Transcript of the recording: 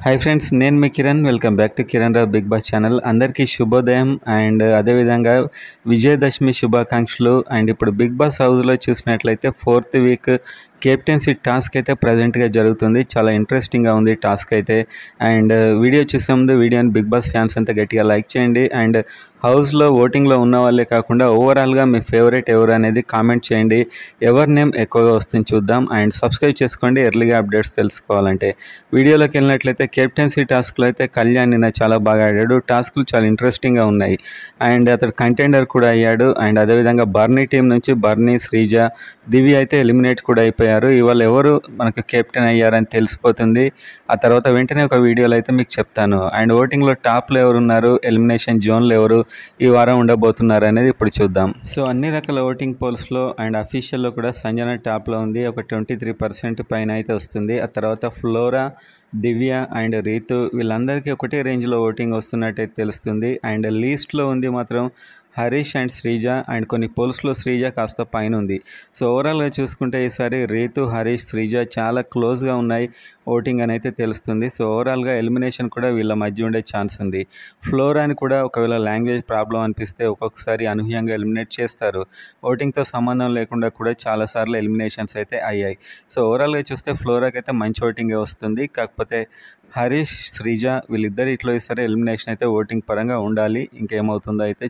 Hi friends, నేను మీ Kiran. Welcome back to Kiran Rao Bigg Boss channel. అందరికీ శుభోదయం అండ్ అదేవిధంగా విజయదశమి శుభాకాంక్షలు. అండ్ ఇప్పుడు బిగ్ బాస్ హౌస్లో చూసినట్లయితే 4th వీక్ కెప్టెన్సీ టాస్క్ అయితే ప్రజెంట్గా జరుగుతుంది. చాలా ఇంట్రెస్టింగ్గా ఉంది టాస్క్ అయితే. అండ్ వీడియో చూసే ముందు వీడియోని బిగ్ బాస్ ఫ్యాన్స్ అంతా గట్టిగా లైక్ చేయండి. అండ్ హౌస్లో ఓటింగ్లో ఉన్న వాళ్ళే కాకుండా ఓవరాల్గా మీ ఫేవరెట్ ఎవరు అనేది కామెంట్ చేయండి. ఎవరి నేమ్ ఎక్కువగా వస్తుంది చూద్దాం. అండ్ సబ్స్క్రైబ్ చేసుకోండి ఎర్లీగా అప్డేట్స్ తెలుసుకోవాలంటే. వీడియోలోకి వెళ్ళినట్లయితే కెప్టెన్సీ టాస్క్లో అయితే కళ్యాణ్ నిన్న చాలా బాగా ఆడాడు. టాస్క్లు చాలా ఇంట్రెస్టింగ్గా ఉన్నాయి. అండ్ అతడు కంటెండర్ కూడా అయ్యాడు. అండ్ అదేవిధంగా బర్నీ టీం నుంచి బర్నీ, శ్రీజ, దివ్య అయితే ఎలిమినేట్ కూడా అయిపోయారు. ఇవాళ ఎవరు మనకు కెప్టెన్ అయ్యారని తెలిసిపోతుంది. ఆ తర్వాత వెంటనే ఒక వీడియోలో అయితే మీకు చెప్తాను. అండ్ ఓటింగ్లో టాప్లో ఎవరు ఉన్నారు, ఎలిమినేషన్ జోన్లో ఎవరు ఈ వారం ఉండబోతున్నారు అనేది ఇప్పుడు చూద్దాం. సో అన్ని రకాల ఓటింగ్ పోల్స్లో అండ్ అఫీషియల్లో కూడా సంజన టాప్లో ఉంది. ఒక 23% పైన అయితే వస్తుంది. ఆ తర్వాత ఫ్లోరా, దివ్య అండ్ రీతు వీళ్ళందరికీ ఒకటే రేంజ్లో ఓటింగ్ వస్తున్నట్టయితే తెలుస్తుంది. అండ్ లీస్ట్లో ఉంది మాత్రం హరీష్ అండ్ శ్రీజ. అండ్ కొన్ని పోల్స్లో శ్రీజ కాస్త పైన ఉంది. సో ఓవరాల్గా చూసుకుంటే ఈసారి రీతు, హరీష్, శ్రీజ చాలా క్లోజ్గా ఉన్నాయి ఓటింగ్ అని అయితే తెలుస్తుంది. సో ఓవరాల్గా ఎలిమినేషన్ కూడా వీళ్ళ మధ్య ఉండే ఛాన్స్ ఉంది. ఫ్లోరాని కూడా ఒకవేళ లాంగ్వేజ్ ప్రాబ్లం అనిపిస్తే ఒక్కొక్కసారి అనూహ్యంగా ఎలిమినేట్ చేస్తారు. ఓటింగ్తో సంబంధం లేకుండా కూడా చాలాసార్లు ఎలిమినేషన్స్ అయితే అయ్యాయి. సో ఓవరాల్గా చూస్తే ఫ్లోరాకి అయితే మంచి ఓటింగే వస్తుంది. కాకపోతే హరీష్, శ్రీజ వీళ్ళిద్దరు ఇట్లా ఈసారి ఎలిమినేషన్ అయితే ఓటింగ్ పరంగా ఉండాలి. ఇంకేమవుతుందో అయితే